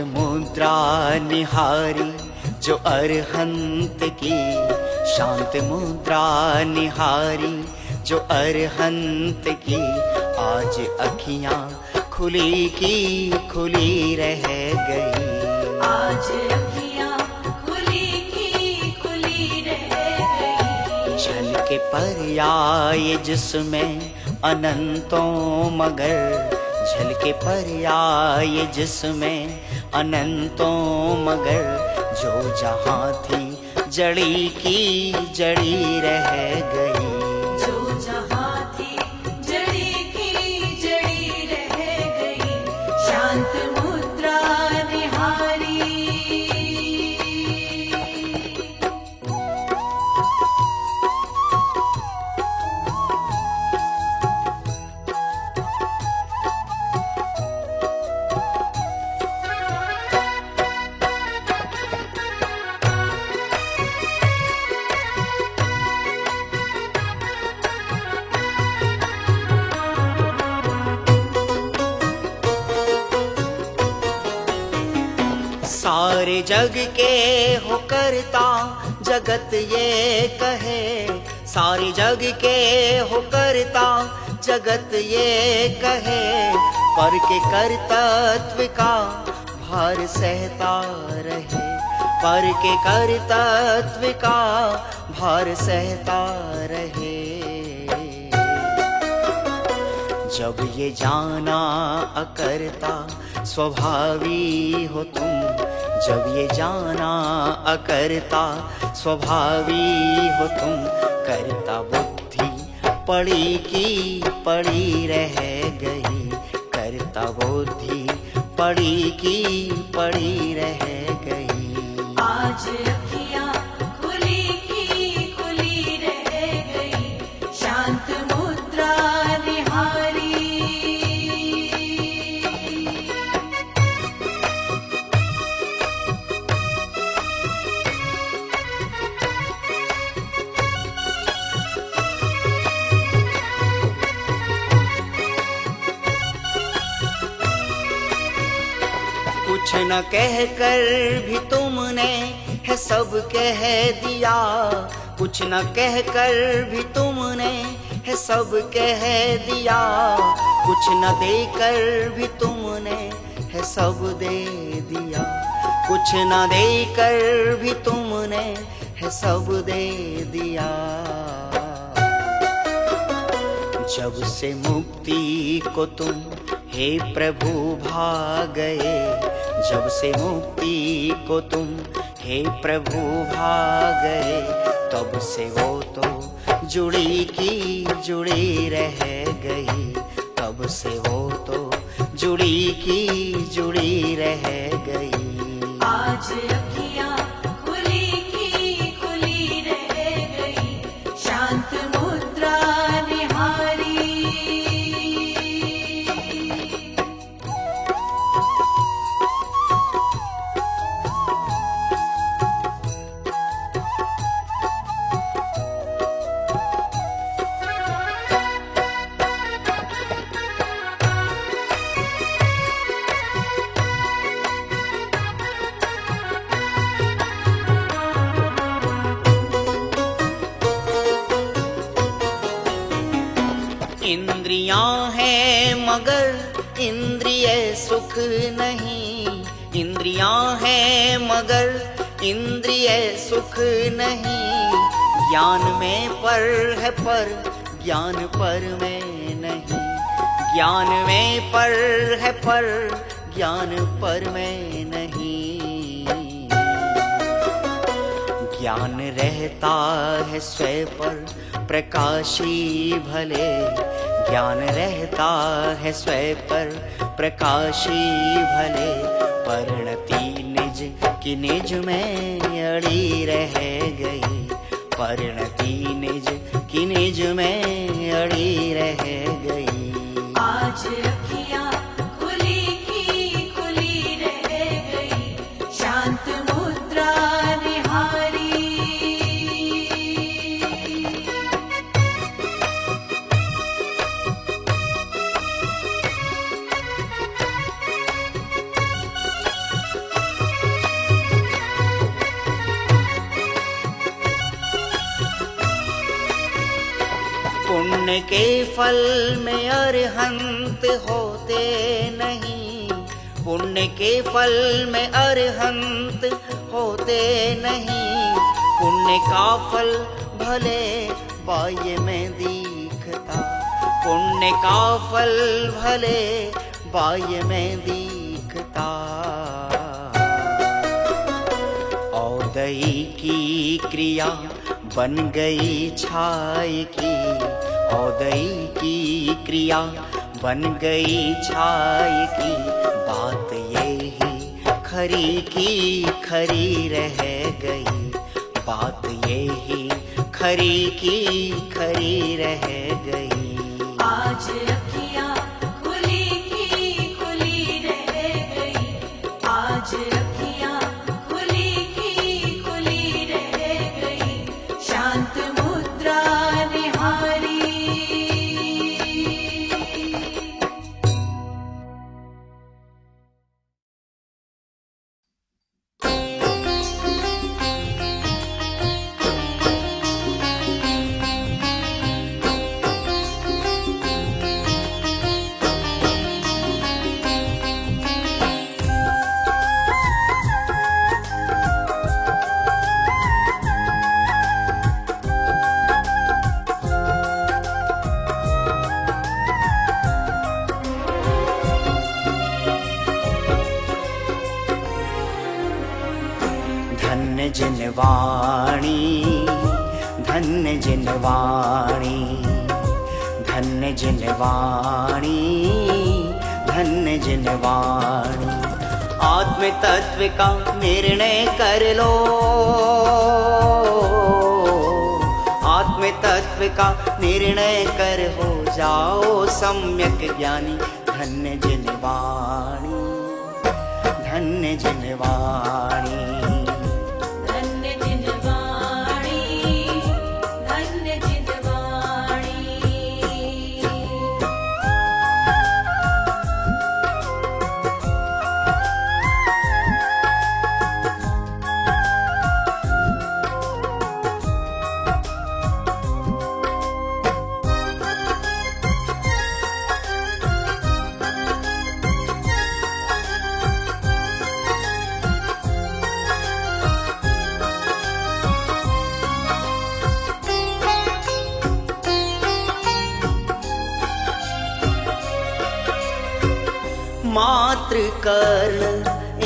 मुद्रा निहारी जो अरहंत की, शांत मुद्रा निहारी जो अरहंत की, आज अखियां खुली की खुली रह गई। आज अखियां खुली की खुली रह गई। झलके पर्याय जिसमें अनंतों मगर, झलके पर्याय जिसमें अनंतों मगर, जो जहां थी जड़ी की जड़ी रह गई। जो जहां थी जड़ी की जड़ी रह गई। शांत मुद्रा निहारी। सारे जग के हो करता जगत ये कहे, सारे जग के हो करता जगत ये कहे, पर के कर्तव्य का भार सहता रहे, पर के कर्तव्य का भार सहता रहे। जब ये जाना अकर्ता स्वभावी हो तुम, जब ये जाना अकर्ता स्वभावी हो तुम, कर्ता बुद्धि पड़ी की पड़ी रह गई, कर्ता बुद्धि पड़ी की पड़ी रह गई। आज अखियां खुली की खुली रह गई। शांत मुद्रा निहारी। कुछ न कह कर भी तुमने है सब कह दिया, कुछ न कह कर भी तुमने है सब कह दिया, कुछ न देकर भी तुमने है सब दे दिया, कुछ न देकर भी तुमने है सब दे दिया। जब से मुक्ति को तुम हे प्रभु भा गए, जब से मुक्ति को तुम हे प्रभु भा गए, तब से वो तो जुड़ी की जुड़ी रह गई, तब से वो तो जुड़ी की जुड़ी रह गई। आज अखियां खुली की खुली रह गई। शांत मुद्रा निहारी। इंद्रियां हैं मगर इंद्रिय सुख नहीं, इंद्रियां हैं मगर इंद्रिय सुख नहीं, ज्ञान में पर है पर ज्ञान पर में नहीं, ज्ञान में पर है पर ज्ञान पर में नहीं। ज्ञान रहता है स्वयं पर प्रकाशी भले, ज्ञान रहता है स्वयं पर प्रकाशी भले, परिणति निज की निज में अड़ी रह गई, परिणति निज की निज में अड़ी रह गई। आज अखियां खुली की खुली रह गई। शांत मुद्रा निहारी। पुण्य के फल में अरहंत होते नहीं, पुण्य के फल में अरहंत होते नहीं। पुण्य का फल भले बाह्य में दिखता, पुण्य का फल भले बाह्य में दिखता। औदई की क्रिया बन गई छाई की, औदई की क्रिया बन गई छाई की। बात यही खरी की खरी रह गई, बात यही खरी की खरी रह गई। आज अखियाँ खुली की खुली रह गई, आज अखियाँ खुली की खुली रह गई। शांत मुद्रा निहारी। धन्य जिनवाणी, धन्य जिनवाणी, धन्य जिनवाणी, धन्य जिनवाणी। आत्म तत्व का निर्णय कर लो, आत्म तत्व का निर्णय कर हो जाओ सम्यक ज्ञानी। धन्य जिनवाणी, धन्य जिनवाणी, धन्य जिनवाणी, धन्य जिनवाणी। मात्र कर्ण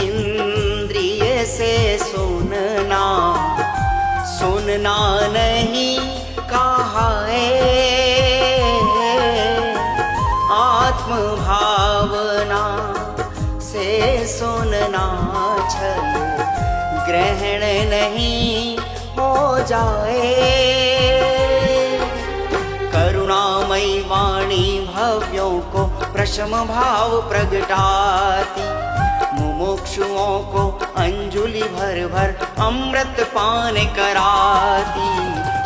इंद्रिय से सुनना, सुनना नहीं कहा है। आत्म भावना से सुनना छल ग्रहण नहीं हो जाए। करुणामयी वाणी भव्यों को प्रशम भाव प्रगटाती, मुमुक्षुओं को अंजुलि भर भर अमृत पान कराती।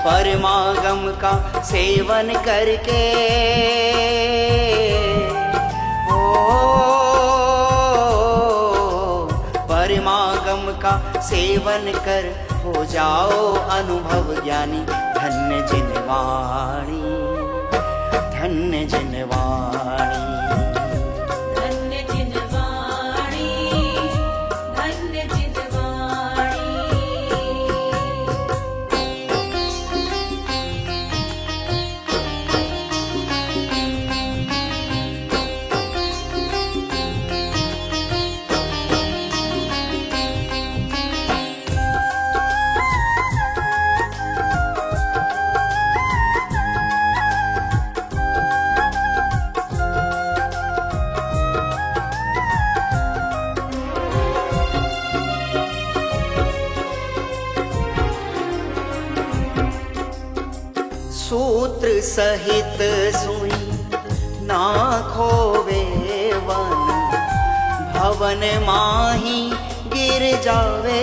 परमागम का सेवन करके परमागम का सेवन कर हो जाओ अनुभव ज्ञानी। धन्य जिनवाणी, धन्य जिनवाणी, धन्य जिनवाणी, धन्य जिनवाणी। सूत्र सहित सुई ना खोवे वन, भवन माही गिर जावे।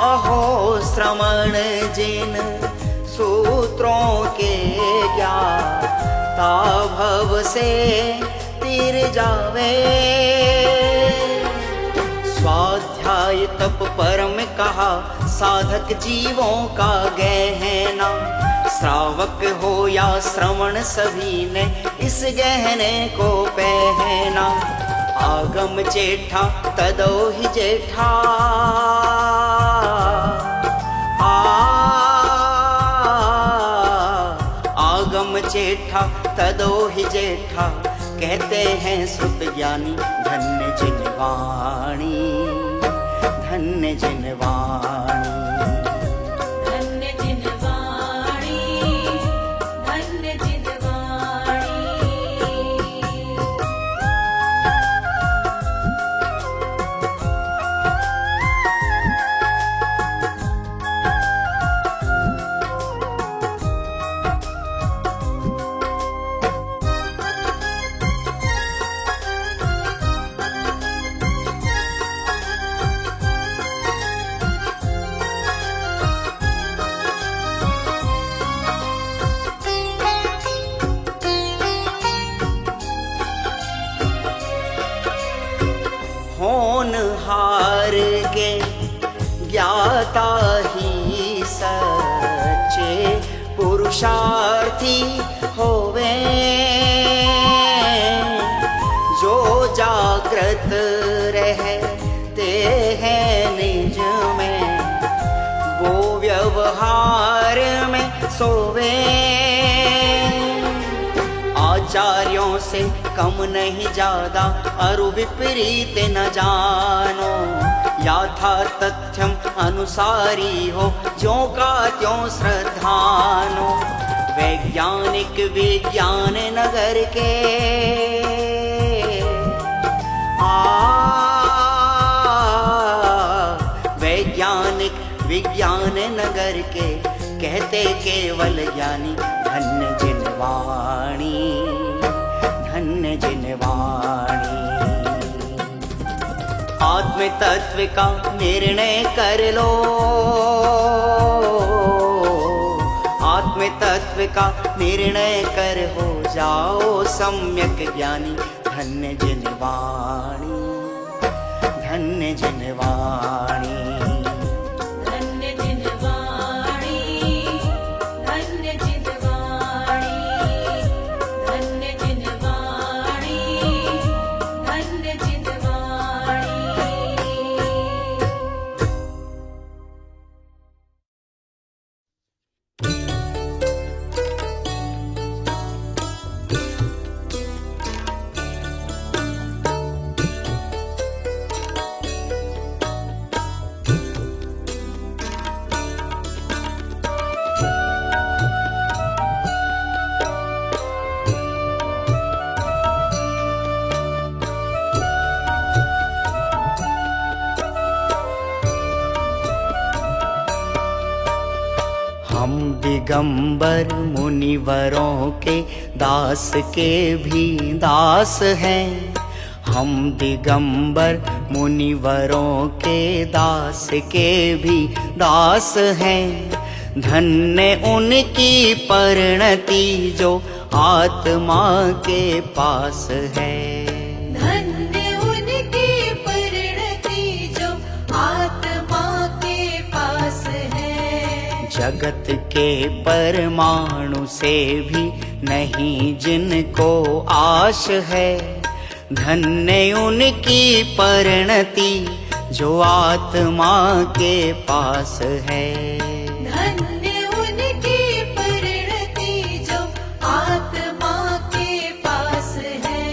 अहो श्रमण जिन सूत्रों के ज्ञाता भव से तिर जावे। स्वाध्याय तप परम कहा, साधक जीवों का गहना। श्रावक हो या श्रवण सभी ने इस गहने को पहना। आगम जेठा तदो ही जेठा, आगम जेठा तदो ही जेठा, कहते हैं श्रुत ज्ञानी धन्य जिन वाणी, धन्य जिन वाणी। धन्य जिन वाणी, धन्य जिन वाणी। होनहार के ज्ञाता ही सच्चे पुरुषार्थी होवे, जो जागृत रहते हैं निज में, वो व्यवहार में सोवे। आचार्यों से कम नहीं ज्यादा, अरु विपरीत न जानो। याथा तथ्यम अनुसारी हो, ज्यों का त्यों श्रद्धानो। वैज्ञानिक विज्ञान नगर के वैज्ञानिक विज्ञान नगर के, कहते केवल ज्ञानी धन्य जिन वाणी, धन्य जिन वाणी। आत्म तत्व का निर्णय कर लो, आत्म तत्व का निर्णय कर हो जाओ सम्यक ज्ञानी, धन्य जिन वाणी, धन्य जिन वाणी। धन्य जिन वाणी, धन्य जिन वाणी। धन्य जिन वाणी, धन्य जिन वाणी। हम दिगंबर मुनिवरों के दास के भी दास हैं। हम दिगंबर मुनिवरों के दास के भी दास हैं। धन्य उनकी परिणति जो आत्मा के पास है। धन्य उनकी परिणति जो आत्मा के पास है। जगत के परमाणु से भी नहीं जिनको आश है। धन्य उनकी परिणति जो आत्मा के पास है। धन्य उनकी परिणति जो आत्मा के पास है।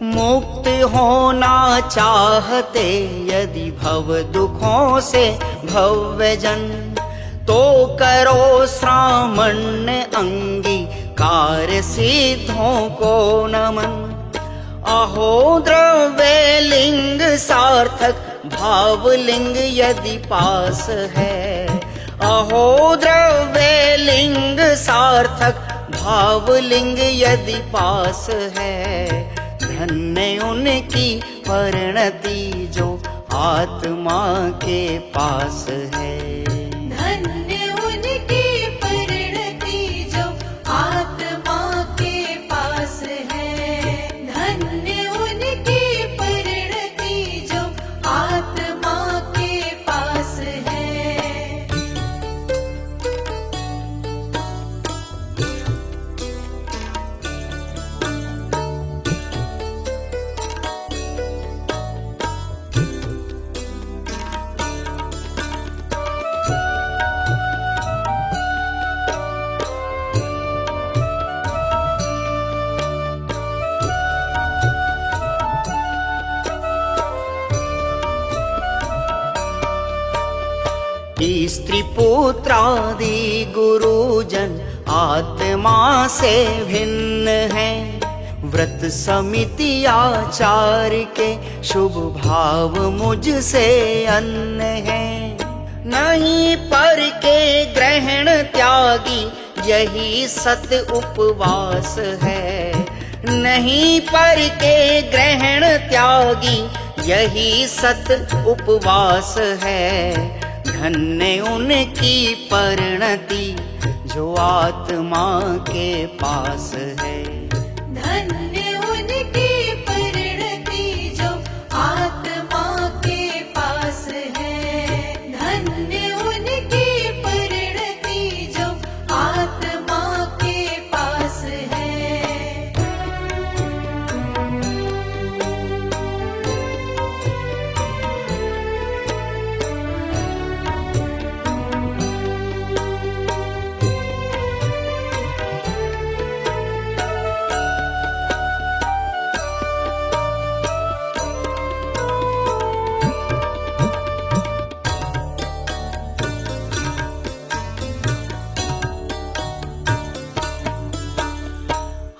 मुक्त होना चाहते यदि भव दुखों से भव्यजन, तो करो श्रामण्य अंगीकार सिद्धों को नमन। अहो द्रव्य लिंग सार्थक भावलिंग यदि पास है। अहो द्रव्य लिंग सार्थक भावलिंग यदि पास है। धन्य उनकी परिणति जो आत्मा के पास है। धन्य उनकी परिणति जो आत्मा के पास है। धन्य उनकी परिणति जो आत्मा के पास है। स्त्री पुत्रादि गुरुजन आत्मा से भिन्न है। व्रत समिति आचार के शुभ भाव मुझसे अन्न है। नहीं पर के ग्रहण त्यागी यही सत उपवास है। नहीं पर के ग्रहण त्यागी यही सत उपवास है। धन्य उनकी परिणति जो आत्मा के पास है। धन्य उनकी परिणति जो आत्मा के पास है। धन्य उनकी परिणति जो आत्मा के पास है।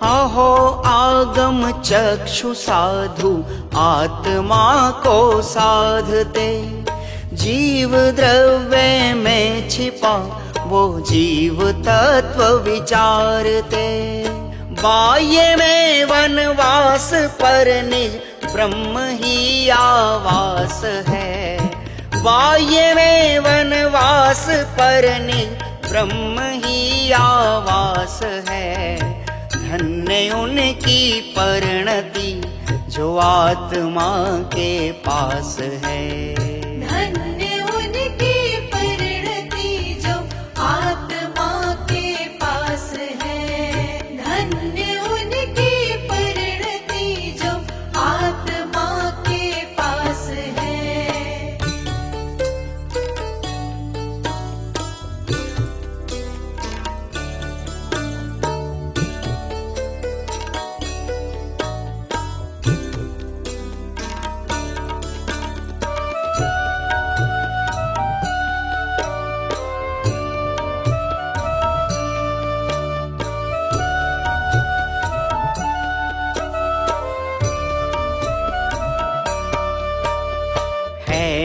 अहो आगम चक्षु साधु आत्मा को साधते। जीव द्रव्य में छिपा वो जीव तत्व विचारते। बाह्य में वनवास पर निज ब्रह्म ही आवास है। बाह्य में वनवास पर निज ब्रह्म ही आवास है। धन्य उनकी परिणति जो आत्मा के पास है। धन्य उनकी परिणति जो आत्मा के पास है। धन्य उनकी परिणति जो आत्मा के पास है।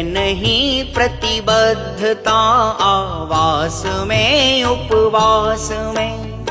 नहीं प्रतिबद्धता आवास में उपवास में।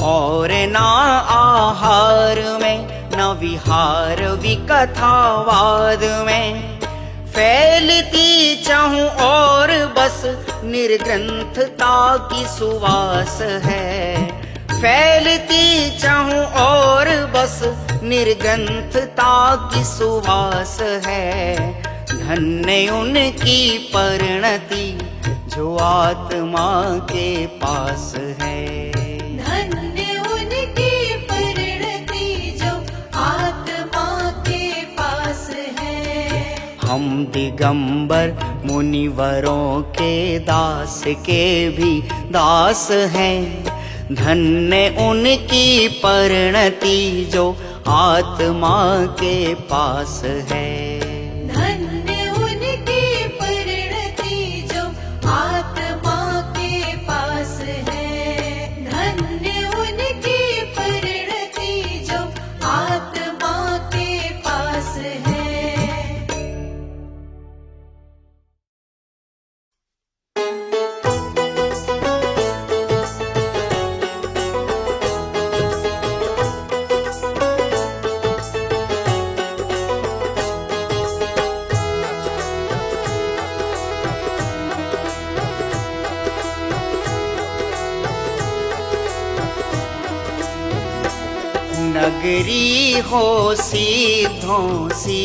और ना आहार में न विहार विकथावाद में। फैलती चाहूं और बस निर्ग्रंथता की सुवास है। फैलती चाहूं और बस निर्ग्रंथता की सुवास है। धन्य उनकी परिणति जो आत्मा के पास है। धन्य उनकी परिणति जो आत्मा के पास है। हम दिगंबर मुनिवरों के दास के भी दास हैं। धन्य उनकी परिणति जो आत्मा के पास है। नगरी हो सिद्धों सी,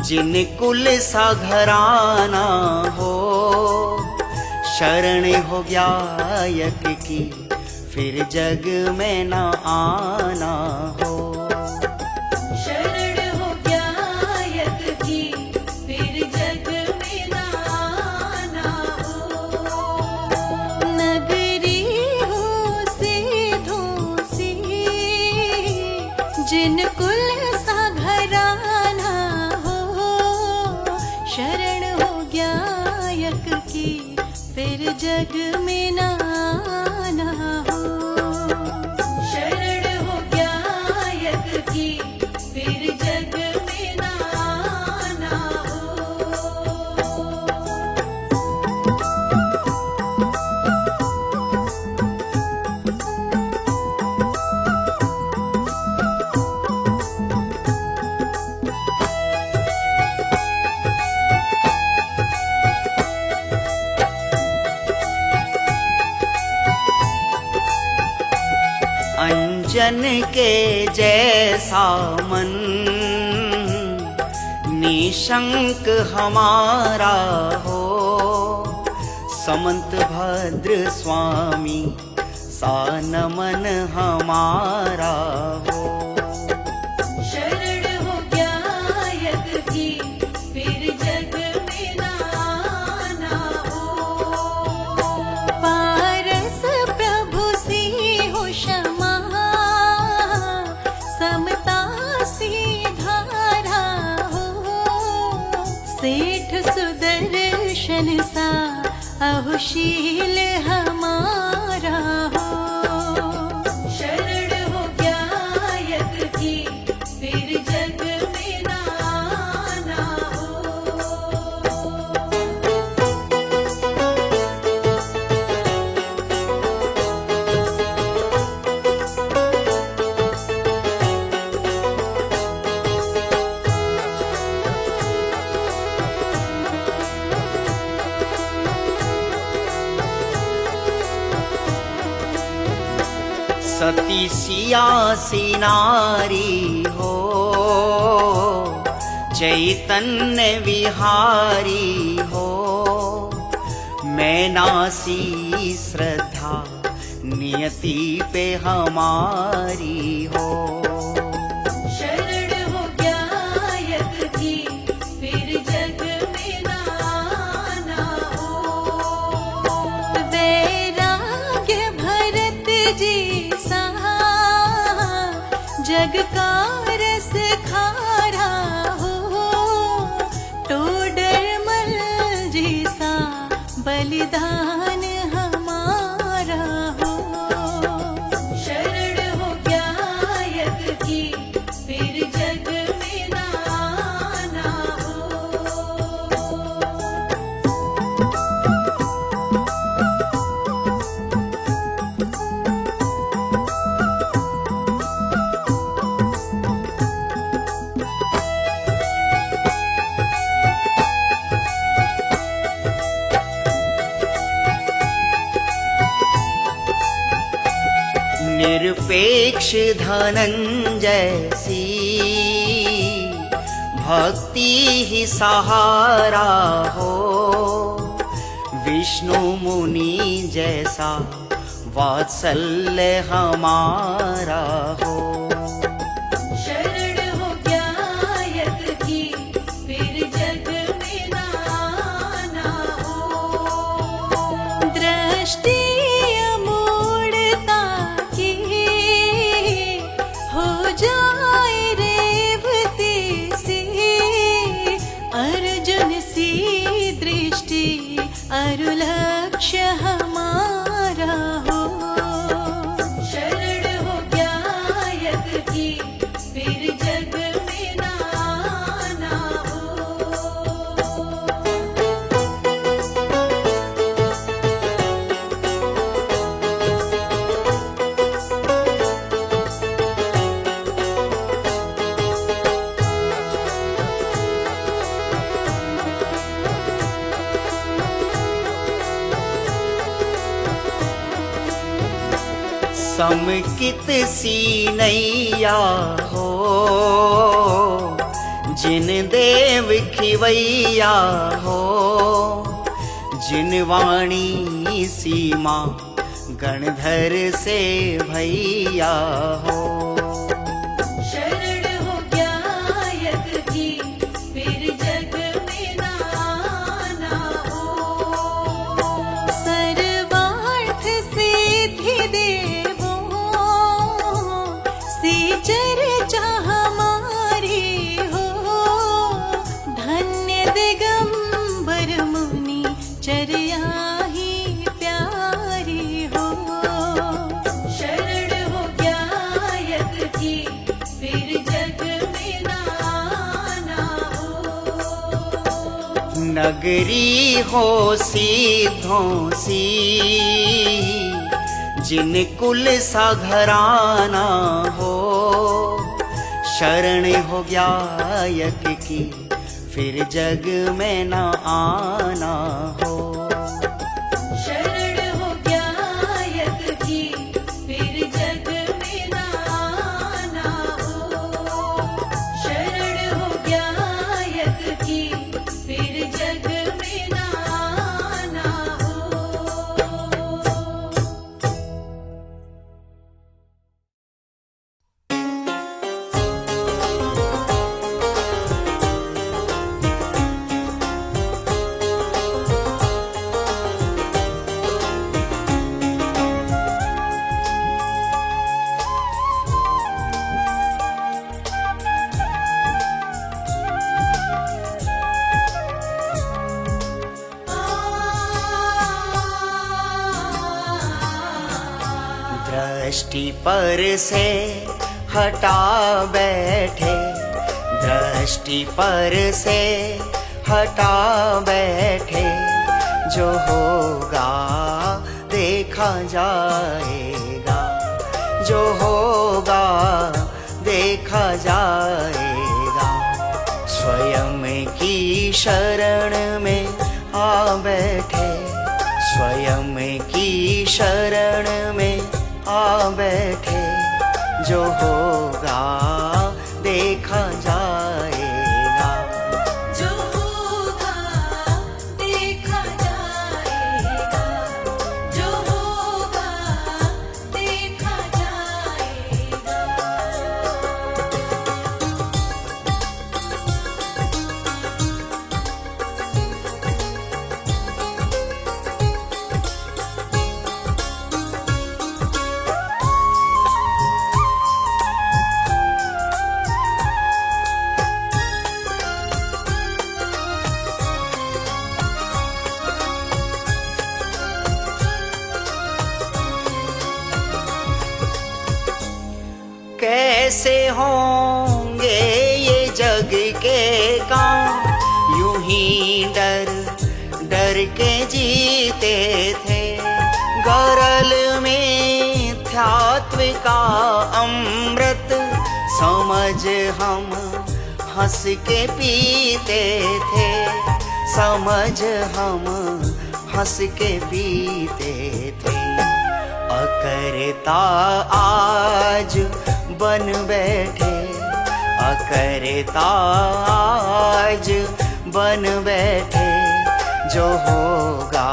जिन कुल सा घराना हो, शरण हो गायक की फिर जग में न आना हो। शरण हो गायक की फिर जग में न आना हो। नगरी हो सिद्धों सी, जिन कुल सा घराना हो, शरण हो गायक की फिर जग में न आना हो। शरण हो गायक की फिर जग में न आना हो। अंजन के जैसा मन निशंक हमारा हो, समंत भद्र स्वामी सा नमन हमारा हो। शरण हो गायक की फिर जग में न आना हो। पारस प्रभु सी हो क्षमा, समता सी धारा हो। सेठ सुदर्शन सा अहुशील हमारा हो। शरण हो गायक की फिर जग में न आना हो। सती सियासी नारी हो, चैतन्य विहारी हो, मैं नासी श्रद्धा नियति पे हमारी हो। शरण हो गायक की फिर जग में न आना हो। वैराग्य भरत जी सा जग का रस खारा हो। टोडरमल जी सा बलिदान हमारा हो। शरण हो गायक की फिर जग में न आना हो। निरपेक्ष धनंजय सी, भक्ति ही सहारा हो। विष्णु मुनि जैसा वात्सल्य हमारा हो। शरण हो गायक की फिर जग में न आना हो। दृष्टि अमूढ़ता की हो जाए रेवती सी, अर्जुन सी दृष्टि अरुलक्ष्य हमारा हो। शरण हो गायक की फिर जग में न आना हो। समकित सी नैया हो, जिन देव खिवैया हो, जिन वाणी सीमा गणधर से भैया हो। शरण हो ज्ञायक की फिर जग में नाना हो। सर्वार्थ सिद्धि देवो सी चर्चा हमारी हो। धन्य दिगंबर मुनि चर्या ही प्यारी हो। शरण हो ज्ञायक की फिर जग में नाना हो। नगरी हो सिद्धों सी, जिन कुल सा घराना हो। शरण हो ज्ञायक की फिर जग में न आना हो। शरण हो ज्ञायक की फिर जग में नाना हो। शरण हो ज्ञायक की फिर जग में नाना हो। दृष्टि पर से हटा बैठे, दृष्टि पर से हटा बैठे। जो होगा देखा जाएगा, जो होगा देखा जाएगा। स्वयं की शरण में आ बैठे, स्वयं की शरण में आ बैठे। जो होगा देखा जाएगा, जो होगा देखा जाएगा। जो होगा देखा जाएगा। कैसे होंगे ये जग के काम, यूं ही डर डर के जीते थे। गरल में ध्यात्व का अमृत समझ हम हंस के पीते थे, समझ हम हंस के पीते थे। अकर्ता आज बन बैठे, अकर्ता आज बन बैठे। जो होगा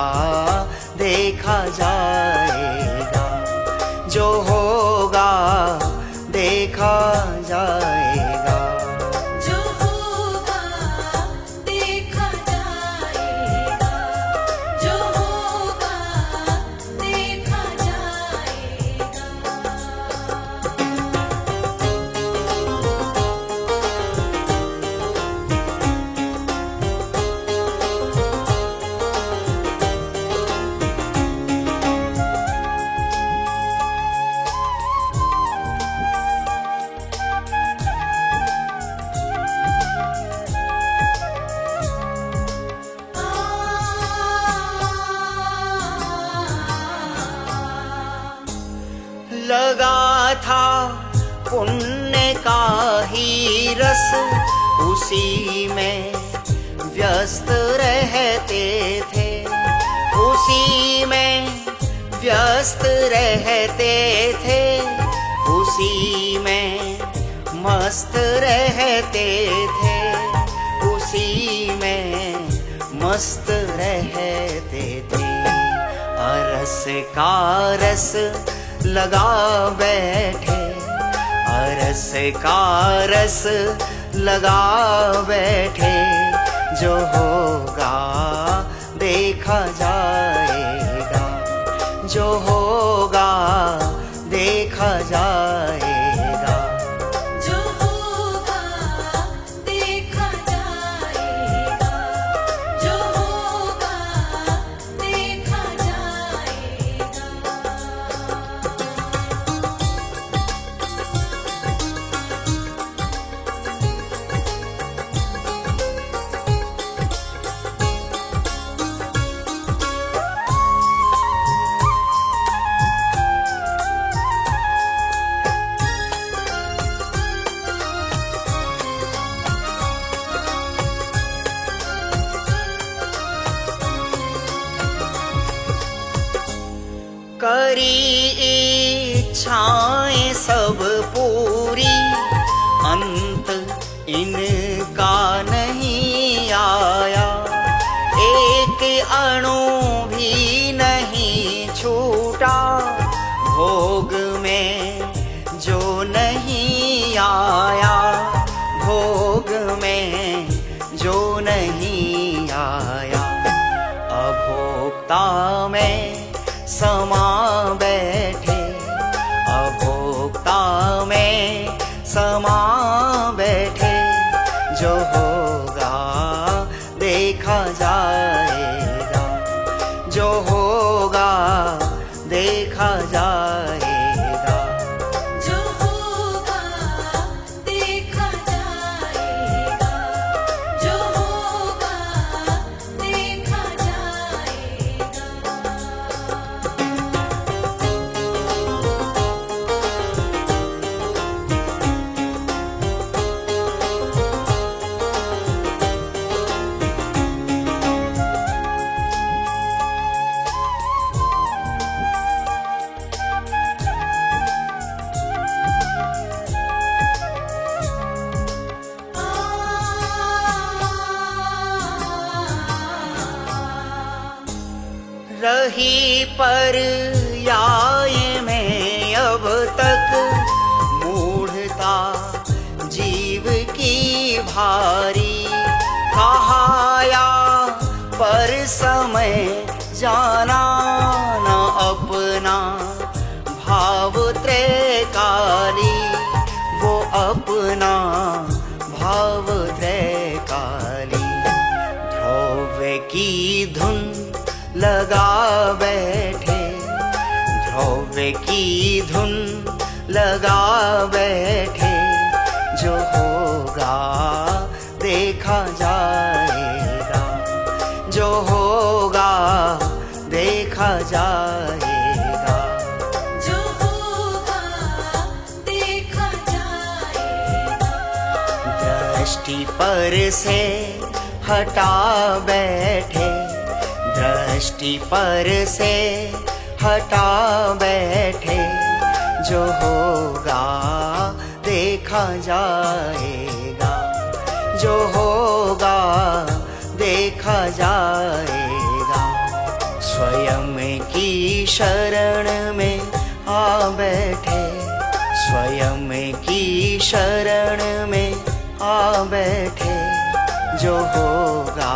देखा जाएगा, जो होगा देखा जाएगा। जो होगा देखा जाएगा। जो होगा देखा जाएगा। लगा था पुण्य का ही रस, उसी में व्यस्त रहते थे, उसी में व्यस्त रहते थे, उसी में मस्त रहते थे, उसी में मस्त रहते थे। अरस का रस लगा बैठे, अरस का रस लगा बैठे, जो होगा देखा जाएगा, जो होगा देखा जाएगा, जो होगा देखा जाएगा, जो होगा देखा जाएगा। करी इच्छाएं सब पूरी, अंत इनका नहीं आया, एक अणु भी नहीं छूटा, भोग में जो नहीं आया, भोग में जो नहीं आया, अभोक्ता में समा बैठे, अभोक्ता में समा बैठे, जो होगा देखा जाएगा, जो होगा देखा जाएगा, जो होगा देखा जाएगा, जो होगा देखा जाएगा। रही पर याए में अब तक मूढ़ता जीव की भारी, कहाया पर समय जाना न अपना भाव त्रैकाली, वो अपना भाव त्रैकाली, ध्रुव की धुन लगा बैठे, ध्रुव की धुन लगा बैठे, जो होगा देखा जाएगा, जो होगा देखा जाएगा, जो होगा देखा जाएगा। दृष्टि पर से हटा बैठे, दृष्टि पर से हटा बैठे, जो होगा देखा जाएगा, जो होगा देखा जाएगा। स्वयं की शरण में आ बैठे, स्वयं की शरण में आ बैठे, जो होगा